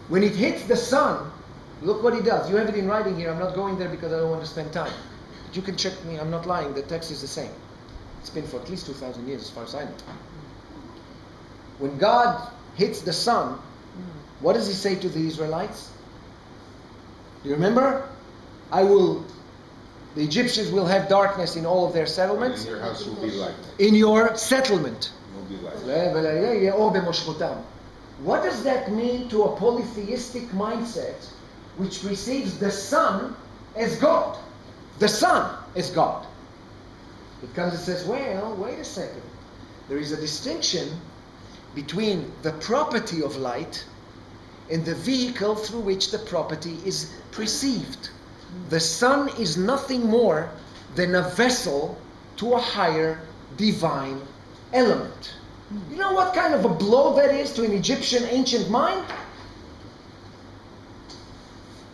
When it hits the sun, look what he does. You have it in writing here. I'm not going there because I don't want to spend time. But you can check me. I'm not lying. The text is the same. It's been for at least 2,000 years as far as I know. When God hits the sun, what does he say to the Israelites? Do you remember? The Egyptians will have darkness in all of their settlements. In your house will be light. In your settlement. Will be light. What does that mean to a polytheistic mindset which perceives the sun as God? The sun as God. It comes and says, well, wait a second. There is a distinction between the property of light and the vehicle through which the property is perceived. The sun is nothing more than a vessel to a higher divine element. You know what kind of a blow that is to an Egyptian ancient mind?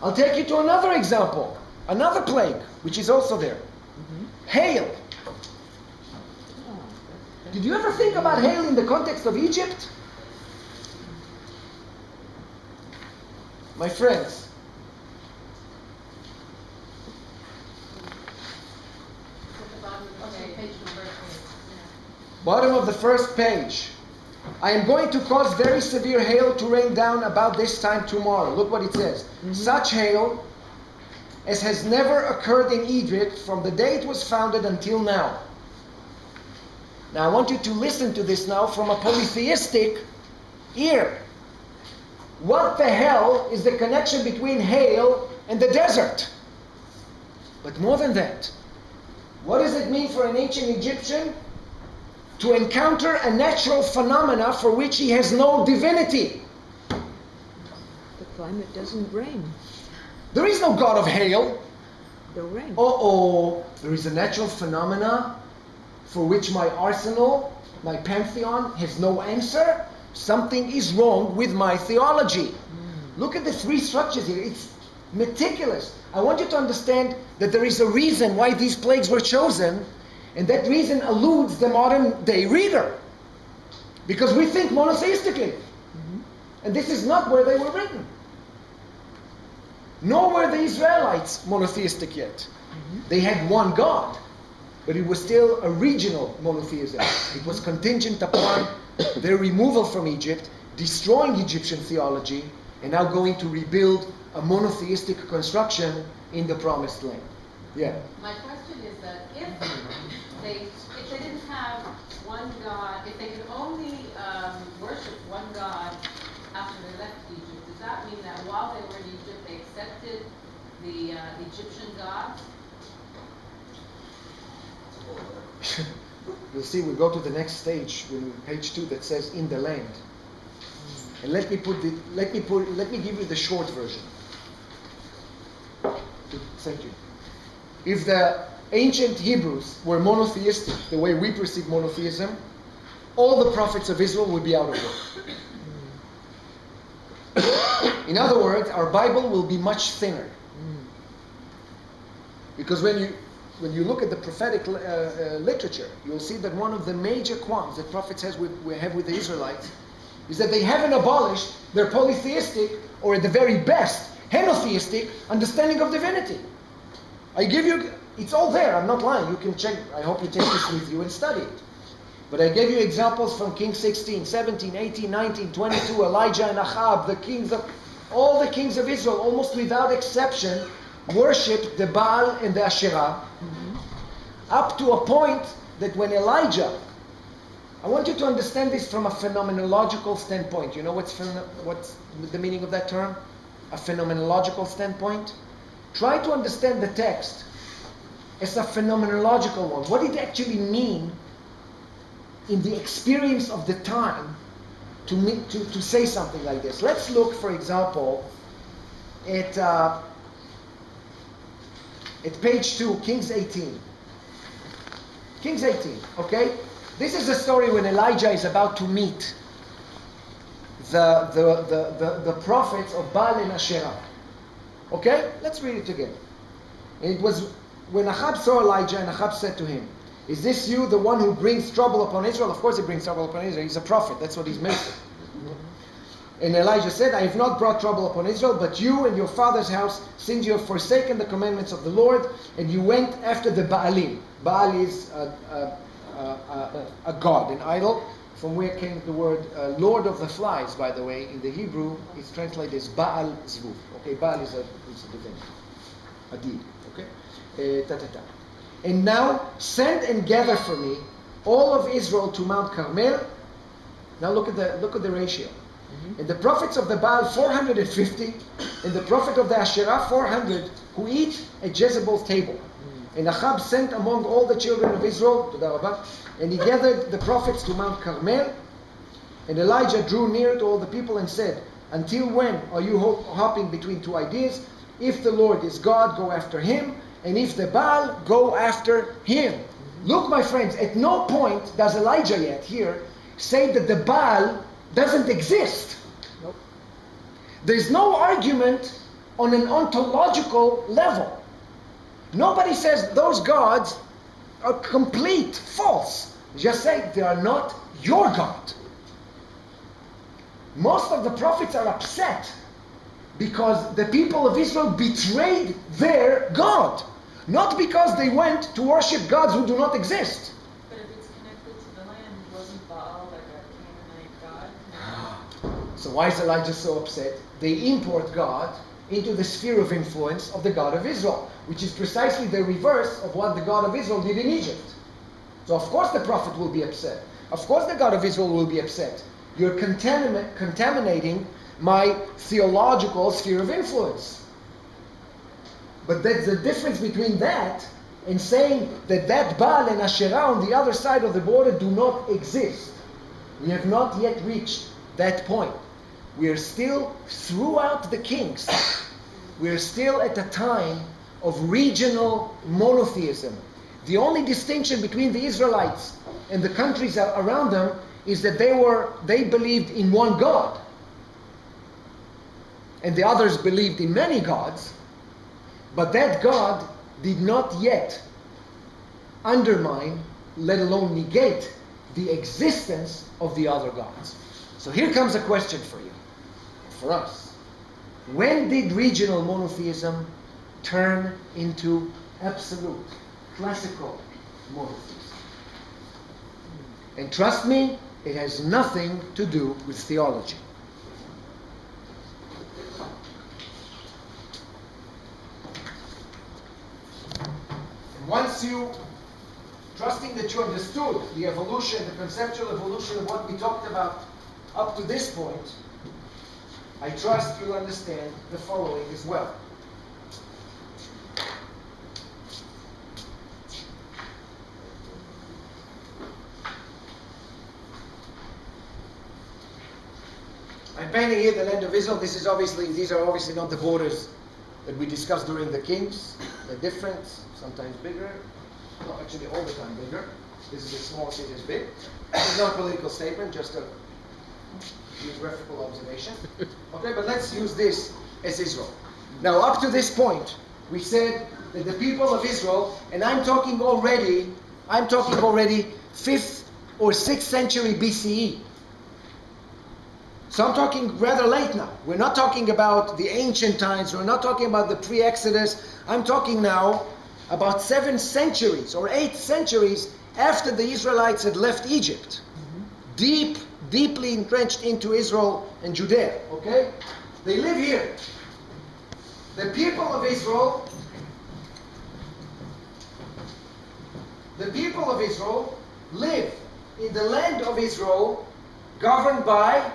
I'll take you to another example, another plague, which is also there. Hail. Did you ever think about hail in the context of Egypt? My friends, bottom of the first page. I am going to cause very severe hail to rain down about this time tomorrow. Look what it says. Such hail as has never occurred in Egypt from the day it was founded until now. Now I want you to listen to this now from a polytheistic ear. What the hell is the connection between hail and the desert? But more than that, what does it mean for an ancient Egyptian to encounter a natural phenomena for which he has no divinity? The climate doesn't rain. There is no God of hail. The rain. There is a natural phenomena for which my arsenal, my pantheon, has no answer. Something is wrong with my theology. Look at the three structures here. It's meticulous. I want you to understand that there is a reason why these plagues were chosen, and that reason eludes the modern day reader. Because we think monotheistically. And this is not where they were written. Nor were the Israelites monotheistic yet. They had one God, but it was still a regional monotheism. It was contingent upon their removal from Egypt, destroying Egyptian theology, and now going to rebuild a monotheistic construction in the Promised Land. Yeah. My question is that if they didn't have one God, if they could only worship one God after they left Egypt, does that mean that while they were in Egypt, they accepted the Egyptian gods? You'll see, we go to the next stage, page 2, that says "in the land." And let me give you the short version. Thank you. If the ancient Hebrews were monotheistic, the way we perceive monotheism, all the prophets of Israel would be out of work. In other words, our Bible will be much thinner. Because when you look at the prophetic literature, you'll see that one of the major qualms that prophets have with the Israelites is that they haven't abolished their polytheistic, or at the very best, henotheistic understanding of divinity. I give you, it's all there, I'm not lying, you can check, I hope you take this with you and study it. But I gave you examples from Kings 16, 17, 18, 19, 22, Elijah and Ahab, all the kings of Israel, almost without exception, worshipped the Baal and the Asherah, up to a point that when Elijah, I want you to understand this from a phenomenological standpoint. You know what's the meaning of that term? A phenomenological standpoint? Try to understand the text as a phenomenological one. What did it actually mean in the experience of the time to say something like this? Let's look, for example, at page 2, Kings 18. Kings 18, okay? This is a story when Elijah is about to meet the prophets of Baal and Asherah. Okay? Let's read it again. It was when Ahab saw Elijah, and Ahab said to him, "Is this you, the one who brings trouble upon Israel?" Of course he brings trouble upon Israel. He's a prophet. That's what he's made for. And Elijah said, I have not brought trouble upon Israel, but you and your father's house, since you have forsaken the commandments of the Lord, and you went after the Baalim. Baal is a god, an idol, from where came the word Lord of the Flies, by the way. In the Hebrew, it's translated as Baal Zvuv. Okay, Baal is a divinity, a deity. Okay? And now send and gather for me all of Israel to Mount Carmel. Now look at the ratio. And the prophets of the Baal 450, and the prophet of the Asherah 400, who eat at Jezebel's table. And Ahab sent among all the children of Israel, and he gathered the prophets to Mount Carmel. And Elijah drew near to all the people and said, until when are you hopping between two ideas? If the Lord is God, go after him, and if the Baal, go after him. Look, my friends, at no point does Elijah yet here say that the Baal doesn't exist. Nope. There's no argument on an ontological level. Nobody says those gods are complete false. Just say they are not your God. Most of the prophets are upset because the people of Israel betrayed their God. Not because they went to worship gods who do not exist. But if it's connected to the land, wasn't Baal like a Canaanite god? So why is Elijah so upset? They import God into the sphere of influence of the God of Israel, which is precisely the reverse of what the God of Israel did in Egypt. So of course the prophet will be upset. Of course the God of Israel will be upset. You're contaminating my theological sphere of influence. But that's the difference between that and saying that Baal and Asherah on the other side of the border do not exist. We have not yet reached that point. We are still throughout the kings. We are still at a time of regional monotheism. The only distinction between the Israelites and the countries around them is that they believed in one God. And the others believed in many gods. But that God did not yet undermine, let alone negate, the existence of the other gods. So here comes a question for you, for us. When did regional monotheism turn into absolute, classical monotheism? And trust me, it has nothing to do with theology. Once you, trusting that you understood the evolution, the conceptual evolution of what we talked about up to this point, I trust you'll understand the following as well. I'm painting here the land of Israel. These are obviously not the borders that we discussed during the Kings. They're different, sometimes bigger. Well, actually all the time bigger. This is a small city is big. It's not a political statement, just a geographical observation. Okay, but let's use this as Israel. Now, up to this point, we said that the people of Israel, and I'm talking already 5th or 6th century BCE. So I'm talking rather late now. We're not talking about the ancient times. We're not talking about the pre-Exodus. I'm talking now about 7 centuries or 8 centuries after the Israelites had left Egypt. Deeply entrenched into Israel and Judea. Okay? They live here. The people of Israel live in the land of Israel governed by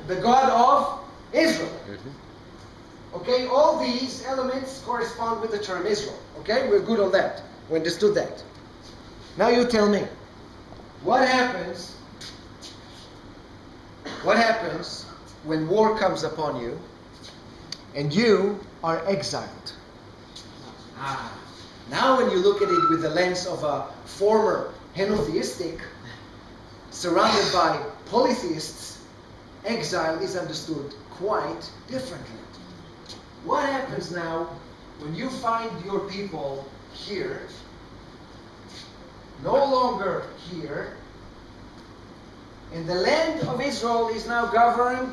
the God of Israel. Okay, all these elements correspond with the term Israel. Okay, we're good on that. We understood that. Now you tell me, what happens when war comes upon you and you are exiled? Now when you look at it with the lens of a former henotheistic surrounded by polytheists, exile is understood quite differently. What happens now when you find your people here, no longer here, And the land of Israel is now governed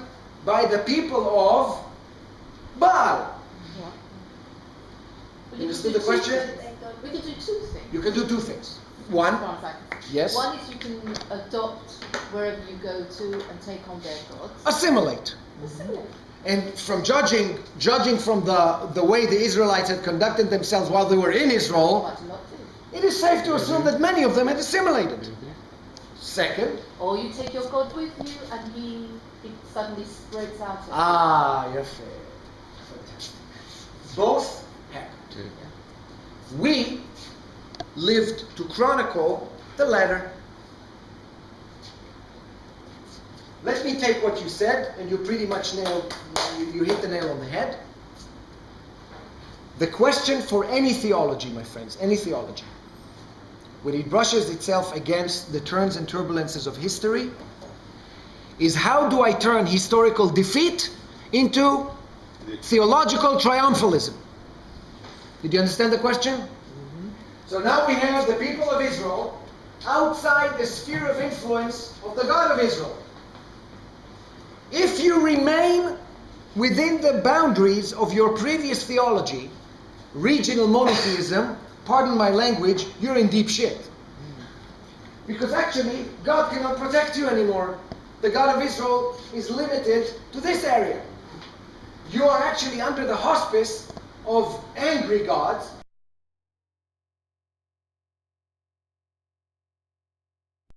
by the people of Baal. We You could understood do the two question? things. We could do two things. You can do two things. One, As far as I can see. yes, One is you can adopt wherever you go to and take on their gods. assimilate. Assimilate. And from judging from the way the Israelites had conducted themselves while they were in Israel, What to not do. it is safe to assume that many of them had assimilated. Second, Or you take your God with you and he suddenly spreads out. yes, fantastic. Both happened. We lived to chronicle the latter. Let me take what you said, and you pretty much you hit the nail on the head. The question for any theology, my friends, any theology, when it brushes itself against the turns and turbulences of history, is how do I turn historical defeat into theological triumphalism? Did you understand the question? So now we have the people of Israel outside the sphere of influence of the God of Israel. If you remain within the boundaries of your previous theology, regional monotheism, pardon my language, you're in deep shit. Because actually, God cannot protect you anymore. The God of Israel is limited to this area. You are actually under the hospice of angry gods